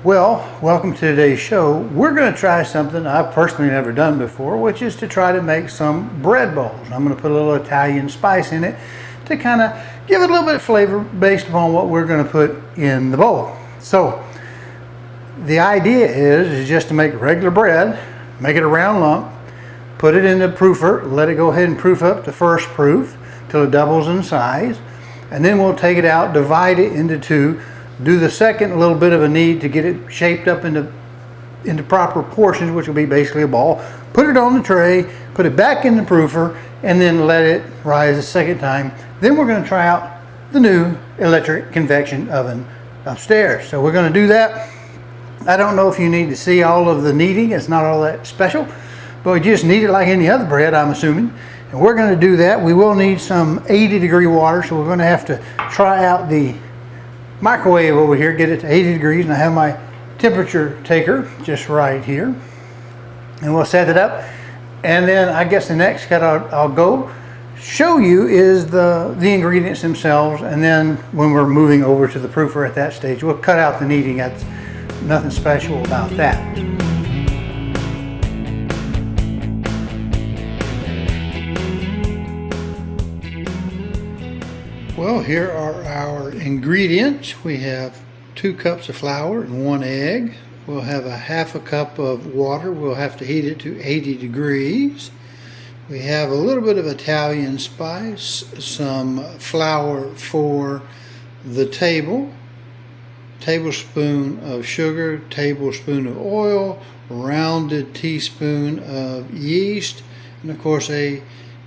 Well, welcome to today's show. We're going to try something I've personally never done before, which is to try to make some bread bowls. I'm going to put a little Italian spice in it to kind of give it a little bit of flavor based upon what we're going to put in the bowl. So the idea is just to make regular bread, make it a round lump, put it in the proofer, let it go ahead and proof up to first proof till it doubles in size, and then we'll take it out, divide it into two, do the second a little bit of a knead to get it shaped up into proper portions, which will be basically a ball. Put it on the tray, put it back in the proofer, and then let it rise a second time. Then we're going to try out the new electric convection oven upstairs. So we're going to do that. I don't know if you need to see all of the kneading. It's not all that special, but we just knead it like any other bread, I'm assuming. And we're going to do that. We will need some 80-degree water, so we're going to have to try out the microwave over here, get it to 80 degrees, and I have my temperature taker just right here, and we'll set it up. And then I guess the next cut I'll go show you is the ingredients themselves, and then when we're moving over to the proofer at that stage, we'll cut out the kneading. That's nothing special about that. Well, here are our ingredients. We have 2 cups of flour and 1 egg. We'll have a half a cup of water. We'll have to heat it to 80 degrees. We have a little bit of Italian spice, some flour for the tablespoon of sugar, tablespoon of oil, rounded teaspoon of yeast, and of course a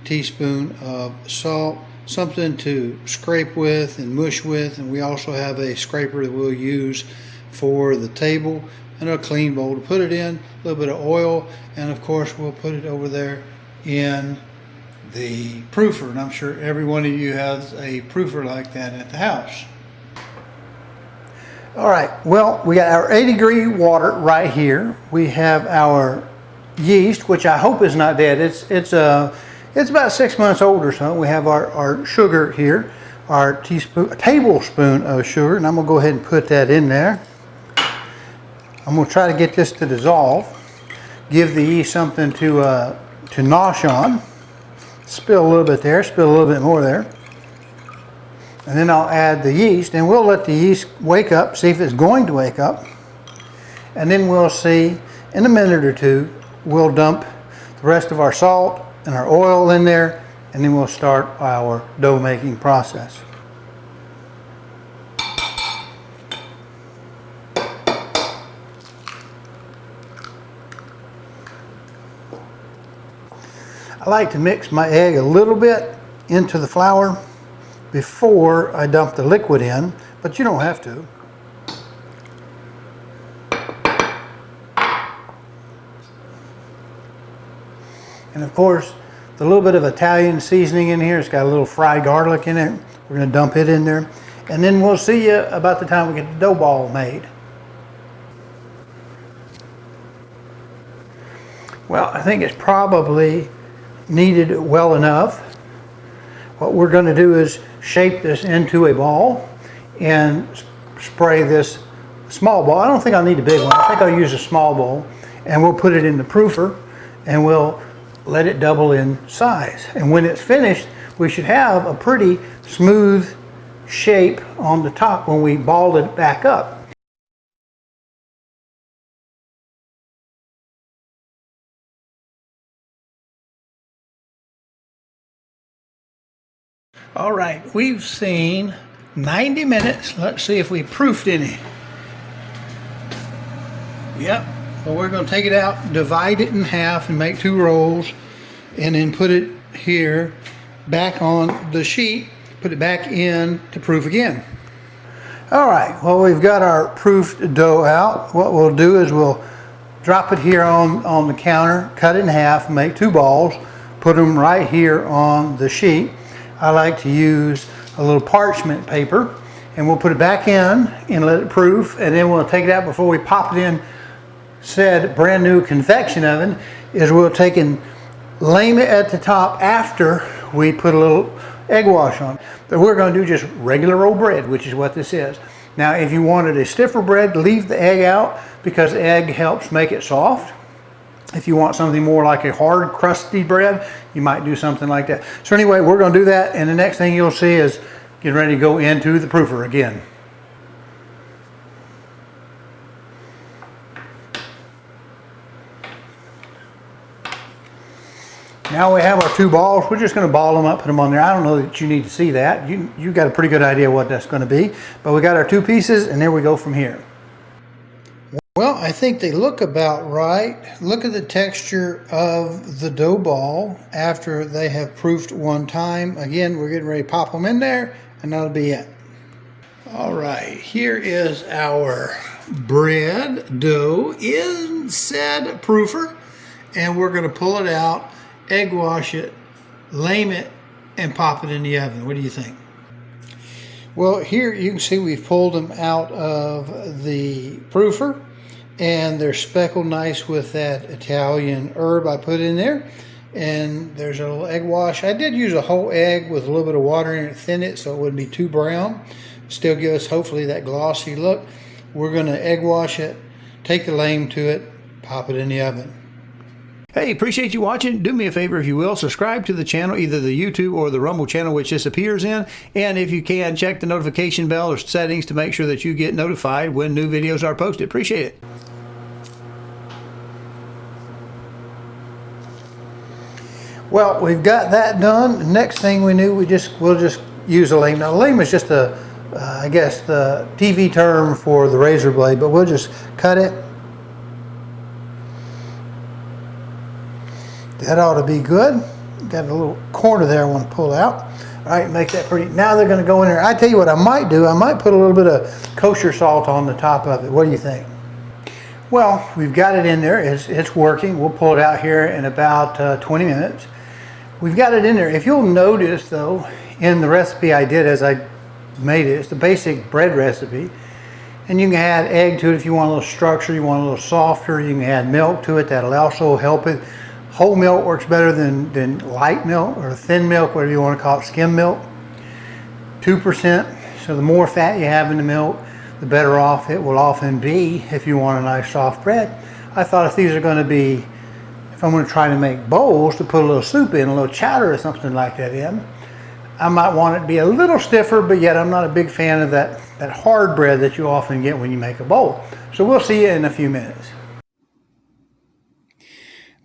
teaspoon of salt. Something to scrape with and mush with, and we also have a scraper that we'll use for the table, and a clean bowl to put it in, a little bit of oil, and of course we'll put it over there in the proofer, and I'm sure every one of you has a proofer like that at the house. All right, well, we got our 80-degree water right here. We have our yeast, which I hope is not dead. It's about 6 months old or so. We have our sugar here, our tablespoon of sugar, and I'm gonna go ahead and put that in there. I'm gonna try to get this to dissolve. Give the yeast something to nosh on. Spill a little bit there, spill a little bit more there. And then I'll add the yeast, and we'll let the yeast wake up, see if it's going to wake up. And then we'll see, in a minute or two, we'll dump the rest of our salt and our oil in there, and then we'll start our dough making process. I like to mix my egg a little bit into the flour before I dump the liquid in, but you don't have to. And of course, the little bit of Italian seasoning in here, it's got a little fried garlic in it. We're going to dump it in there. And then we'll see you about the time we get the dough ball made. Well, I think it's probably kneaded well enough. What we're going to do is shape this into a ball and spray this small ball. I don't think I'll need a big one. I think I'll use a small bowl, and we'll put it in the proofer, and we'll let it double in size. And when it's finished, we should have a pretty smooth shape on the top when we ball it back up. All right, we've seen 90 minutes. Let's see if we proofed any. Yep. Well, we're going to take it out, divide it in half, and make 2 rolls, and then put it here back on the sheet, put it back in to proof again. All right, well, we've got our proofed dough out. What we'll do is we'll drop it here on the counter, cut it in half, make 2 balls, put them right here on the sheet. I like to use a little parchment paper, and we'll put it back in and let it proof, and then we'll take it out before we pop it in said brand new convection oven. Is we'll take and lame it at the top after we put a little egg wash on. But we're going to do just regular old bread, which is what this is. Now, if you wanted a stiffer bread, leave the egg out because the egg helps make it soft. If you want something more like a hard, crusty bread, you might do something like that. So anyway, we're going to do that, and the next thing you'll see is getting ready to go into the proofer again. Now we have our two balls. We're just going to ball them up, put them on there. I don't know that you need to see that. You got a pretty good idea what that's going to be. But we got our two pieces, and there we go from here. Well, I think they look about right. Look at the texture of the dough ball after they have proofed one time. Again, we're getting ready to pop them in there, and that'll be it. All right, here is our bread dough in said proofer, and we're going to pull it out, egg wash it, lame it, and pop it in the oven. What do you think? Well, here you can see we've pulled them out of the proofer, and they're speckled nice with that Italian herb I put in there. And there's a little egg wash. I did use a whole egg with a little bit of water in it to thin it so it wouldn't be too brown. Still give us hopefully that glossy look. We're going to egg wash it, take the lame to it, pop it in the oven. Hey, appreciate you watching. Do me a favor if you will, subscribe to the channel, either the YouTube or the Rumble channel which this appears in, and if you can, check the notification bell or settings to make sure that you get notified when new videos are posted. Appreciate it. Well, we've got that done. Next thing we knew, we'll just use a lame. Now, a lame is just I guess the TV term for the razor blade, but we'll just cut it. That ought to be good. Got a little corner there I want to pull out. All right, make that pretty. Now they're going to go in there. I tell you what I might do. I might put a little bit of kosher salt on the top of it. What do you think? Well, we've got it in there. It's working. We'll pull it out here in about 20 minutes. We've got it in there. If you'll notice, though, in the recipe I did as I made it, it's the basic bread recipe. And you can add egg to it if you want a little structure, you want a little softer. You can add milk to it. That'll also help it. Whole milk works better than light milk or thin milk, whatever you want to call it, skim milk. 2%. So the more fat you have in the milk, the better off it will often be if you want a nice soft bread. I thought if these are going to be, if I'm going to try to make bowls to put a little soup in, a little chowder or something like that in, I might want it to be a little stiffer, but yet I'm not a big fan of that hard bread that you often get when you make a bowl. So we'll see you in a few minutes.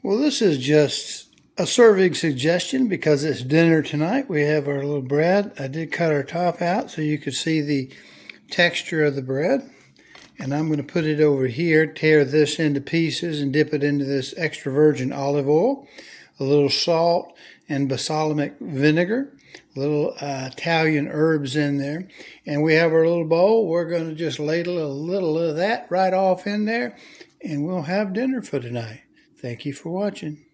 Well, this is just a serving suggestion because it's dinner tonight. We have our little bread. I did cut our top out so you could see the texture of the bread. And I'm going to put it over here, tear this into pieces and dip it into this extra virgin olive oil, a little salt and balsamic vinegar, a little Italian herbs in there. And we have our little bowl. We're going to just ladle a little of that right off in there, and we'll have dinner for tonight. Thank you for watching.